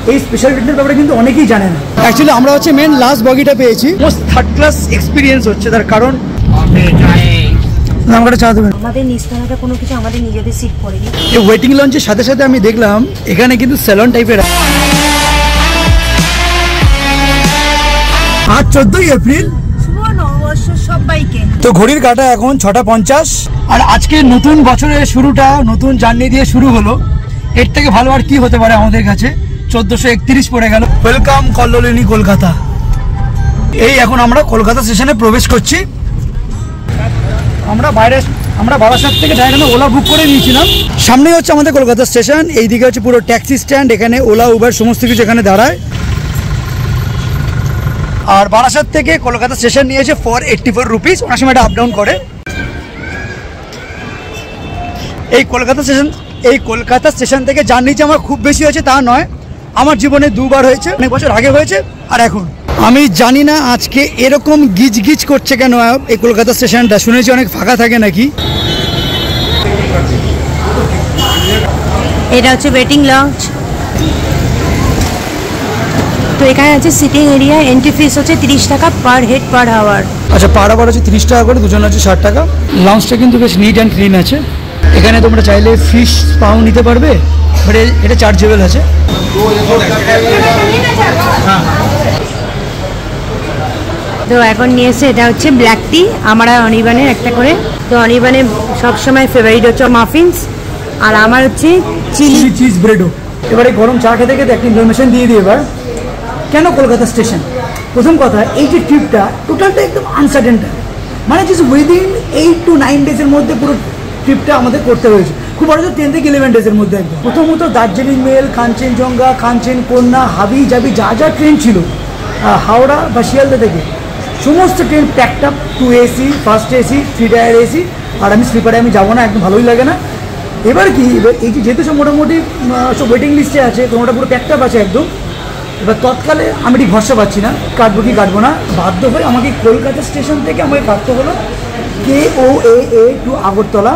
এই স্পেশাল ট্রেনের ব্যাপারে কিন্তু অনেকেই জানে না। অ্যাকচুয়ালি আমরা হচ্ছে মেন লাস্ট বগিটা পেয়েছি, মোস্ট থার্ড ক্লাস এক্সপিরিয়েন্স হচ্ছে, তার কারণ আমাকে চা দেবেন। আমাদের নিস্তানাটা কোনো কিছু আমাদের নিজেদের সিট পড়েনি। এই ওয়েটিং লঞ্চের সাথে সাথে আমি দেখলাম এখানে কিন্তু স্যালন টাইপের। আজ 14ই এপ্রিল, শুভ নববর্ষ সবাইকে। তো ঘড়ির কাঁটা এখন 6:50 আর আজকে নতুন বছরের শুরুটা নতুন জার্নি দিয়ে শুরু হলো। এর থেকে ভালো আর কি হতে পারে আমাদের কাছে। 1431 পড়ে গেল। ওয়েলকাম কল্লোলিনী কলকাতা। এই এখন আমরা কলকাতা স্টেশনে প্রবেশ করছি। আমরা বারাসাত থেকে ডাইরেক্ট ওলা বুক করে নিয়েছিলাম। সামনেই হচ্ছে আমাদের কলকাতা স্টেশন, এইদিকে হচ্ছে পুরো ট্যাক্সি স্ট্যান্ড, এখানে ওলা উবার সমস্ত কিছু এখানে দাঁড়ায়। আর বারাসাত থেকে কলকাতা স্টেশন নিয়েছে 484 রুপিস, ওনার সময় এটা আপ ডাউন করে। এই কলকাতা স্টেশন থেকে জার্নিটা আমার খুব বেশি হয়েছে তা নয়, আমার জীবনে দুবার হয়েছে, অনেক বছর আগে হয়েছে আর এখন। আমি জানি না আজকে এরকম গিজ গিজ করছে কেন এই কলকাতা স্টেশনটা, শুনেছি অনেক ফাঁকা থাকে নাকি। এটা হচ্ছে ওয়েটিং লঞ্চ। তো এখানে আছে সিটিং এরিয়া, এন্ট্রি ফিস হচ্ছে 30 টাকা পার হেড পার আওয়ার। আচ্ছা, পার আওয়ার হচ্ছে 30 টাকা করে, দুজন আছে 60 টাকা। লঞ্চটা কিন্তু বেশ নিট অ্যান্ড ক্লিন আছে। এখানে তোমরা চাইলে ফিশ পাও নিতে পারবে, বাট এটা চার্জেবল আছে। তো এখন নিয়ে এসে এটা হচ্ছে ব্ল্যাক টি, আমরা অনিবানের একটা করে। তো অনিবানের সবসময় ফেভারিট হচ্ছে মাফিনস, আর আমার হচ্ছে চিলি চিজ ব্রেডও। এবারে গরম চা খেতে খেতে একটা ইনফরমেশন দিয়ে দিই। এবার কেন কলকাতা স্টেশন? প্রথম কথা, এই যে ট্রিপটা টোটালটা একদম আনসার্টেন, মানে জাস্ট উইদিন 8 to 9 ডেজের মধ্যে পুরো ট্রিপটা আমাদের করতে হয়েছে। খুব বড় 10 থেকে 11 ডেজের মধ্যে একদম। প্রথমত দার্জিলিং মেল, কাঞ্চনজঙ্ঘা, কাঞ্চনকন্যা, হাবি জাবি যা যা ট্রেন ছিল হাওড়া বা শিয়ালদা থেকে, সমস্ত train packed up. 2 AC, first AC, 3 tyre AC। আর আমি স্লিপারে আমি যাবো না, একদম ভালোই লাগে না। এবার কি, এবার এই যে যেহেতু সব মোটামুটি সব ওয়েটিং লিস্টে আছে, কোনোটা পুরো প্যাকড আপ আছে একদম। এবার তৎকালে আমি ঠিক ভরসা পাচ্ছি না, কাটবো কি কাটবো না। বাধ্য হয়ে আমাকে কলকাতা স্টেশন থেকে আমাকে কাটতে হলো KOAA টু আগরতলা,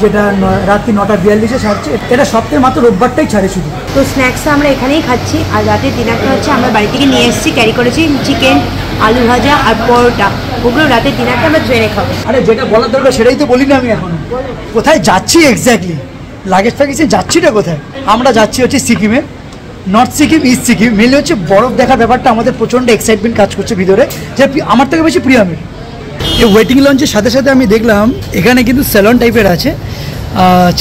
যেটা রাত্রি 9:42 ছাড়ছে। এটা সপ্তাহে মাত্র রোববারটাই ছাড়ে শুধু। তো স্ন্যাক্সটা আমরা এখানেই খাচ্ছি, আর রাতের ডিনারটা হচ্ছে আমরা বাড়ি থেকে নিয়ে এসেছি, ক্যারি করেছি চিকেন, আলু ভাজা আর পরোটা। ওগুলো রাতের ডিনারটা আমরা ট্রেনে খাবো। আরে যেটা বলার দরকার সেটাই তো বলি না আমি এখনো। কোথায় যাচ্ছি এক্স্যাক্টলি, লাগেজ ফ্যাগেজ যাচ্ছিটা কোথায়? আমরা যাচ্ছি হচ্ছে সিকিমে, north Sikkim, east Sikkim. Mainly হচ্ছে বরফ দেখার ব্যাপারটা আমাদের প্রচণ্ড এক্সাইটমেন্ট কাজ করছে ভিতরে, যে আমার থেকে বেশি প্রিয়ামের। এই ওয়েটিং লঞ্চের সাথে সাথে আমি দেখলাম এখানে কিন্তু স্যালন টাইপের আছে,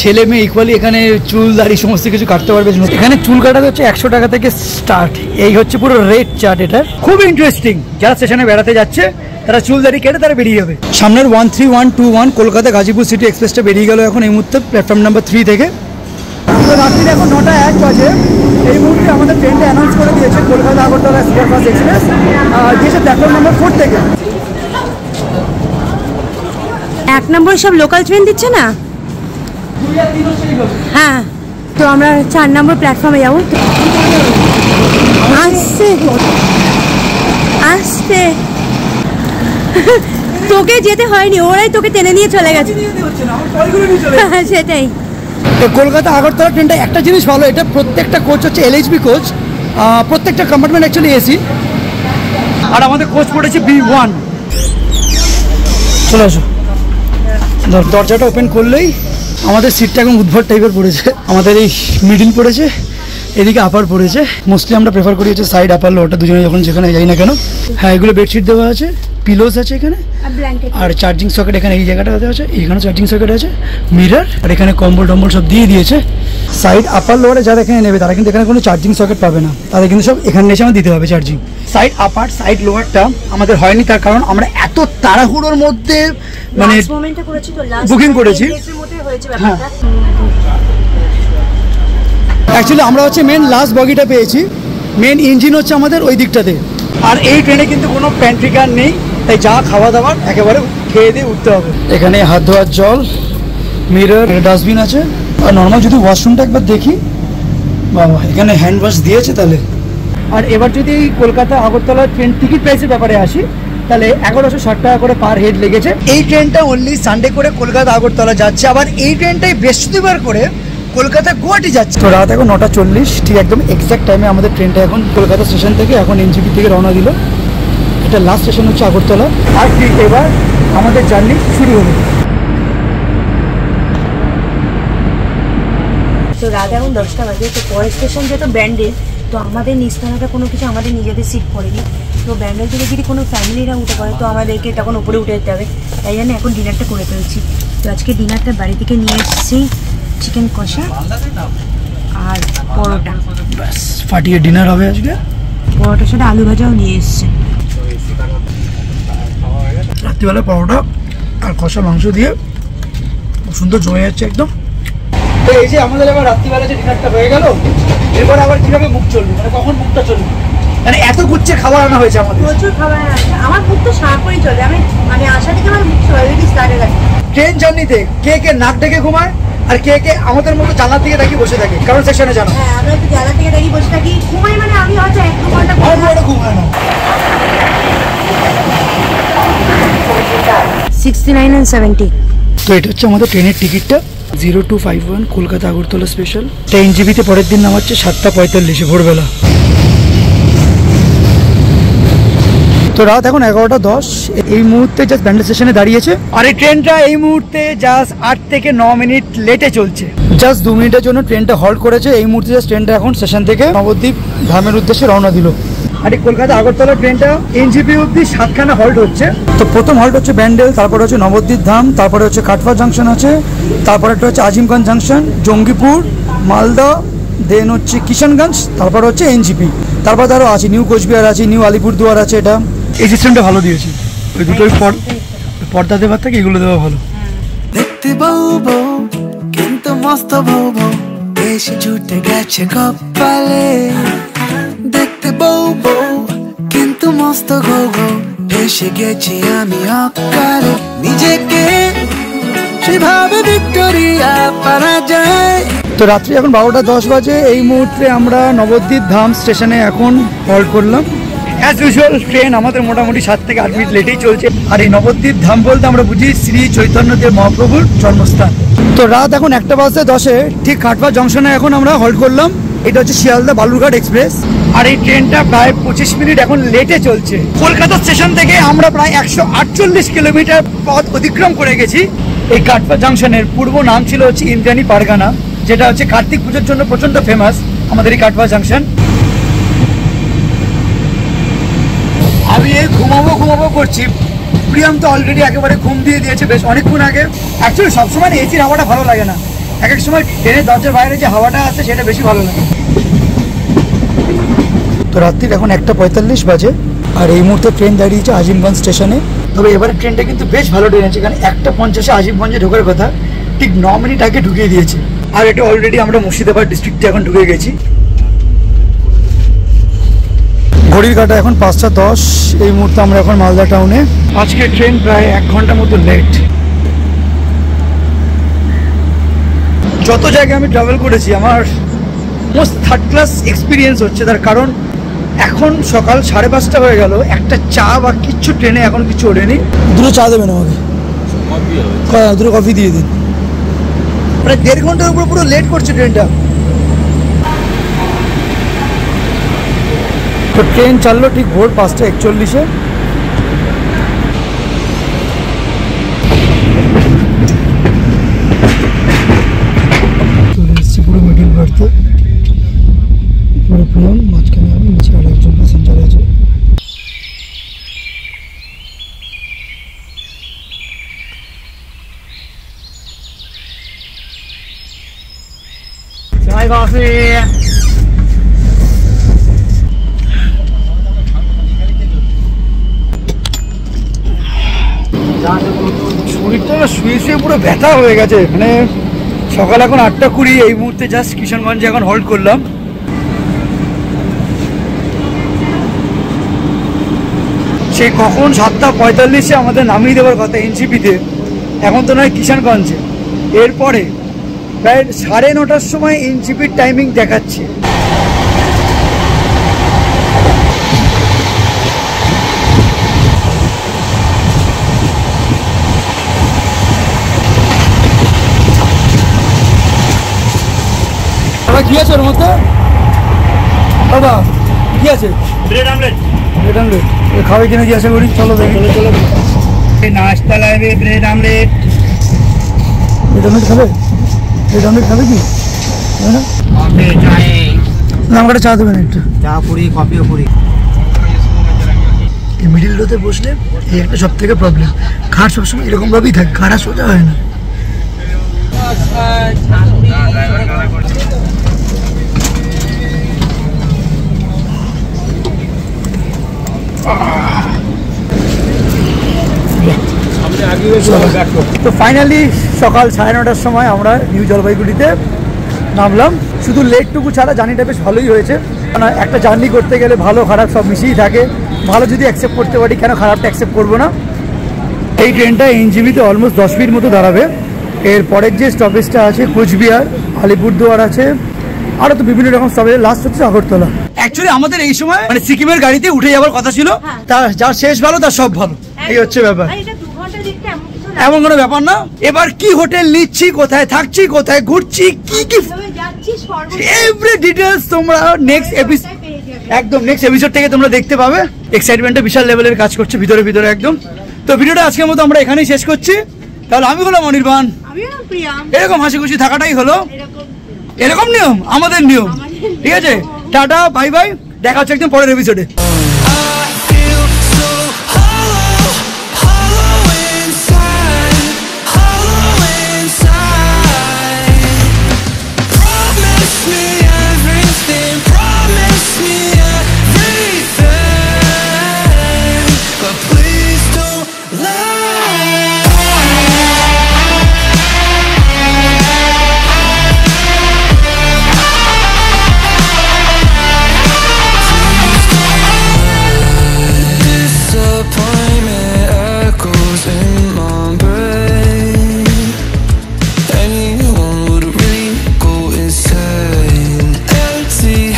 ছেলে মেয়ে ইকুয়ালি এখানে চুল দাড়ি সমস্ত কিছু কাটতে পারবে। এখানে চুল কাটাতে হচ্ছে 100 টাকা থেকে স্টার্ট। এই হচ্ছে পুরো রেট চার্ট এটার। খুব ইন্টারেস্টিং, যারা স্টেশনে বেড়াতে যাচ্ছে তারা চুল দাড়ি কেটে তারা বেরিয়ে যাবে। সামনের 13121 কলকাতা গাজীপুর সিটি এক্সপ্রেসটা বেরিয়ে গেল এখন এই মুহূর্তে প্ল্যাটফর্ম নাম্বার 3 থেকে। তো রাত্রির এখন 9:01 বাজে। এই মুহূর্তে আমাদের ট্রেনটা অ্যানাউন্স করে দিয়েছে কলকাতা আগরতলা সুপারফাস্ট এক্সপ্রেস, দিয়েছে প্ল্যাটফর্ম নাম্বার 4 থেকে। 1 নম্বরে সব লোকাল ট্রেন দিচ্ছে না? হ্যাঁ, তো আমরা 4 নম্বর প্ল্যাটফর্মে যাবো। আসছে আসছে তোকে যেতে হয়নি, ওরাই তোকে টেনে নিয়ে চলে গেছে। সেটাই। তো কলকাতা আগরতলা ট্রেনটা একটা জিনিস ভালো, এটা প্রত্যেকটা কোচ হচ্ছে LHB কোচ, প্রত্যেকটা কম্পার্টমেন্ট অ্যাকচুয়ালি AC। আর আমাদের কোচ পড়েছে B1। চলে আসো। দরজাটা ওপেন করলেই আমাদের সিটটা এখন উদ্ভট টাইপের পড়েছে। আমাদের এই মিডিল পড়েছে, এদিকে আপার পড়েছে। মোস্টলি আমরা প্রেফার করি হচ্ছে সাইড আপার লোটা, দুজনে যখন যেখানে যাই না কেন। হ্যাঁ, এগুলো বেডশিট দেওয়া আছে, পিলোস আছে এখানে, আর চার্জিং সকেট এখানে এই জায়গাটাতে আছে, এখানে চার্জিং সকেট আছে, মিরর, আর এখানে কম্বল টম্বল সব দিয়ে দিয়েছে। সাইড আপার লোয়ারে যারা এখানে নেবে তারা কিন্তু এখানে কোনো চার্জিং সকেট পাবে না, তাদের কিন্তু সব এখানে এসে আমার দিতে হবে চার্জিং। সাইড আপার সাইড লোয়ারটা আমাদের হয়নি, তার কারণ আমরা এত তাড়াহুড়োর মধ্যে মানে বুকিং করেছি। হ্যাঁ, অ্যাকচুয়ালি আমরা হচ্ছে মেন লাস্ট বগিটা পেয়েছি। মেন ইঞ্জিন হচ্ছে আমাদের ওই দিকটাতে। আর এই ট্রেনে কিন্তু কোনো প্যান্ট্রি কার নেই, তাই যা খাওয়া দাওয়ার একেবারে খেয়ে দিয়ে উঠতে হবে। এখানে হাত ধোয়ার জল, মিরর, ডাস্টবিন আছে। আর নর্মাল যদি ওয়াশরুমটা একবার দেখি, বাবা এখানে হ্যান্ড ওয়াশ দিয়েছে তাহলে। আর এবার যদি এই কলকাতা আগরতলা ট্রেন টিকিট প্রাইসের ব্যাপারে আসি, তাহলে 1160 টাকা করে পার হেড লেগেছে। এই ট্রেনটা অনলি সানডে করে কলকাতা আগরতলা যাচ্ছে, আবার এই ট্রেনটাই বৃহস্পতিবার করে কলকাতা গুয়াহাটি যাচ্ছি। তো রাত এখন 9:40, ঠিক একদম এক্স্যাক্ট টাইমে আমাদের ট্রেনটা এখন কলকাতা স্টেশন থেকে এখন এনজিপি থেকে রওনা দিল। এটা লাস্ট স্টেশন হচ্ছে আগরতলা। আর ঠিক এবার আমাদের জার্নি শুরু হলো। তো রাত এখন 10টা বাজে। তো পরের স্টেশন যেহেতু ব্যান্ডেল, তো আমাদের নিস্তানাটা কোনো কিছু আমাদের নিজেদের সিট পড়েনি। তো ব্যান্ডেল থেকে যদি কোনো ফ্যামিলিরা উঠে পড়ে তো আমাদেরকে তখন উপরে উঠে যেতে হবে। তাই জন্য এখন ডিনারটা করে ফেলছি। তো আজকে ডিনারটা বাড়ি থেকে নিয়ে এসেছি চিকেন কষা আর পরোটা। ব্যাস ফাটিয়ে ডিনার হবে আজকে। পরোটার সাথে আলু ভাজাও নিয়ে এসছে। রাত্রিবেলা পরোটা আর কষা মাংস দিয়ে খুব সুন্দর জমে যাচ্ছে একদম। তো এই যে আমাদের এবার রাত্রিবেলা যে ডিনারটা হয়ে গেল, এরপর আবার কিভাবে মুখ চলবে, মানে কখন মুখটা চলবে, মানে এত গুচ্ছে খাবার আনা হয়েছে আমাদের। প্রচুর খাবার আছে, আমার মুখ তো সারাক্ষণই চলে। আমি আসা থেকে আমার মুখ অলরেডি স্টার্ট হয়ে গেছে। ট্রেন জার্নিতে কে কে নাক ডেকে ঘুমায় আর কে কে আমাদের মতো জানলা থেকে তাকিয়ে বসে থাকে, কারণ সেকশনে জানো। হ্যাঁ, আমরা একটু জানলা থেকে তাকিয়ে বসে থাকি, ঘুমাই। মানে আমি হয়তো 1-2 ঘন্টা ঘুম হয় না। 69 and 70। তো এটা হচ্ছে আমাদের ট্রেনের টিকিটটা, 0251 কলকাতা আগরতলা স্পেশাল। এটা এনজিবিতে পরের দিন নামাচ্ছে 7:45 ভোরবেলা। তো রাত এখন 11:10। এই মুহূর্তে জাস্ট ব্যান্ডেল স্টেশনে দাঁড়িয়েছে। আর এই ট্রেনটা এই মুহূর্তে জাস্ট 8 থেকে 9 মিনিট লেটে চলছে। জাস্ট 2 মিনিটের জন্য ট্রেনটা হল্ট করেছে। এই মুহূর্তে জাস্ট ট্রেনটা এখন স্টেশন থেকে নবদ্বীপ ধামের উদ্দেশ্যে রওনা দিল। আর এই কলকাতা আগরতলা ট্রেনটা এনজিপি অব্দি 7খানা হল্ট হচ্ছে। তো প্রথম হল্ট হচ্ছে ব্যান্ডেল, তারপরে হচ্ছে নবদ্বীপ ধাম, তারপরে হচ্ছে কাটফা জাংশন আছে, তারপরে একটা হচ্ছে আজিমগঞ্জ জাংশন, জঙ্গিপুর, মালদা, দেন হচ্ছে কিষানগঞ্জ, তারপরে হচ্ছে এনজিপি। তারপর আরও আছে নিউ কোচবিহার আছে, নিউ আলিপুরদুয়ার আছে। এটা এই সিস্টেমটা ভালো দিয়েছে। ওই দুটোই পর্দা দেওয়ার থেকে এগুলো দেওয়া ভালো। দেখতে বউ বউ কিন্তু মস্ত বউ বউ এসে জুটে গেছে কপালে। দেখতে বউ বউ কিন্তু মস্ত গো গো এসে গেছি আমি অকালে। নিজেকে সেভাবে ভিক্টোরিয়া পারা যায়। তো রাত্রি এখন 12:10 বাজে। এই মুহূর্তে আমরা নবদ্বীপ ধাম স্টেশনে এখন হল্ট করলাম। অ্যাজ ইউজুয়াল ট্রেন আমাদের মোটামুটি 7 থেকে 8 মিনিট লেটেই চলছে। আর এই নবদ্বীপ ধাম বলতে আমরা বুঝি শ্রী চৈতন্যদেব মহাপ্রভুর জন্মস্থান। তো রাত এখন 1:10 ঠিক কাটফা জংশনে এখন আমরা হল্ট করলাম। এটা হচ্ছে শিয়ালদা বালুরঘাট এক্সপ্রেস। আর এই ট্রেনটা প্রায় 25 মিনিট এখন লেটে চলছে। কলকাতা স্টেশন থেকে আমরা প্রায় 148 কিলোমিটার পথ অতিক্রম করে গেছি। এই কাটফা জংশনের পূর্ব নাম ছিল হচ্ছে ইন্দ্রাণী পারগানা, যেটা হচ্ছে কার্তিক পুজোর জন্য প্রচন্ড ফেমাস আমাদের এই কাটফা জংশন। আমি এই ঘুমাবো করছি, প্রিয়াম তো অলরেডি একেবারে ঘুম দিয়ে দিয়েছে বেশ অনেকক্ষণ আগে। অ্যাকচুয়ালি সবসময় এসির হাওয়াটা ভালো লাগে না, এক এক সময় ট্রেনের দরজার বাইরে যে হাওয়াটা আছে সেটা বেশি ভালো লাগে। তো রাত্রির এখন 1:45 বাজে। আর এই মুহূর্তে ট্রেন দাঁড়িয়েছে আজিমগঞ্জ স্টেশনে। তবে এবারে ট্রেনটা কিন্তু বেশ ভালো ট্রেন আছে, কারণ 1:50 আজিমগঞ্জে ঢোকার কথা ঠিক 9 মিনিট আগে ঢুকিয়ে দিয়েছে। আর এটা অলরেডি আমরা মুর্শিদাবাদ ডিস্ট্রিক্টে এখন ঢুকে গেছি। ঘড়ির কাঁটা এখন 5:10। এই মুহূর্তে আমরা এখন মালদা টাউনে। আজকে ট্রেন প্রায় 1 ঘন্টার মতো লেট। যত জায়গায় আমি ট্রাভেল করেছি আমার মোস্ট থার্ড ক্লাস এক্সপিরিয়েন্স হচ্ছে। তার কারণ এখন সকাল 5:30 হয়ে গেল, একটা চা বা কিচ্ছু ট্রেনে এখন কিছু ওঠেনি। দুটো চা দেবেন আমাকে, দুটো কফি দিয়ে দিন। প্রায় 1.5 ঘন্টার উপর পুরো লেট করছে ট্রেনটা। তো ট্রেন চাললো ঠিক ভোর 5:41-এ। চলে এসেছি পুরো মিডিল বার্থে। পুরো প্রিয়ম, মাঝখানে আমি, নিচে আর একজন প্যাসেঞ্জার আছে। চাই কফি। শরীরটা শুয়ে শুয়ে পুরো ব্যথা হয়ে গেছে। মানে সকাল এখন 8:20, এই মুহূর্তে জাস্ট কিষানগঞ্জে এখন হল্ট করলাম। সেই কখন 7:45-এ আমাদের নামিয়ে দেওয়ার কথা এনজিপিতে, এখন তো নয় কিষানগঞ্জে। এরপরে প্রায় 9:30-র সময় এনজিপির টাইমিং দেখাচ্ছে। কি আছে ওর মধ্যে? দাদা কি আছে? Bread omelette. ব্রেড আমলেট খাবে কিনা জিজ্ঞাসা করি, চলো দেখি। नाश्ता लाए ब्रेड आमलेट। ব্রেড আমলেট খাবে? ব্রেড আমলেট খাবে কি? कॉफी चाय আমাকে চা দেবেন একটু। चा पूरी कॉफी पूरी। এই মিডিল রোতে বসলে এই একটা সব থেকে প্রবলেম, খাট সবসময় এরকমভাবেই থাকে, খাড়া সোজা হয় না। তো ফাইনালি সকাল 9:30টার সময় আমরা নিউ জলপাইগুড়িতে নামলাম। শুধু লেটটুকু ছাড়া জার্নিটা বেশ ভালোই হয়েছে, কারণ একটা জার্নি করতে গেলে ভালো খারাপ সব মিশিয়েই থাকে। ভালো যদি অ্যাকসেপ্ট করতে পারি, কেন খারাপটা অ্যাকসেপ্ট করবো না। এই ট্রেনটা এনজিবিতে অলমোস্ট 10 মিনিট মতো দাঁড়াবে। এর পরের যে স্টপেজটা আছে কোচবিহার, আলিপুরদুয়ার আছে, আরও তো বিভিন্ন রকম স্টপেজ, লাস্ট হচ্ছে আগরতলা। অ্যাকচুয়ালি আমাদের এই সময় মানে সিকিমের গাড়িতে উঠে যাওয়ার কথা ছিল, তার যার শেষ ভালো তার সব ভালো, এই হচ্ছে ব্যাপার। এমন কোনো ব্যাপার না। এবার কি হোটেল নিচ্ছি, কোথায় থাকছি, কোথায় ঘুরছি, কি কি এভরি ডিটেলস তোমরা নেক্সট এপিসোড, একদম নেক্সট এপিসোড থেকে তোমরা দেখতে পাবে। এক্সাইটমেন্টটা বিশাল লেভেলের কাজ করছে ভিতরে ভিতরে একদম। তো ভিডিওটা আজকের মতো আমরা এখানেই শেষ করছি। তাহলে আমি হলাম অনির্বাণ, এরকম হাসি খুশি থাকাটাই হলো এরকম নিয়ম, আমাদের নিয়ম। ঠিক আছে, টাটা বাই বাই, দেখা হচ্ছে একদম পরের এপিসোডে।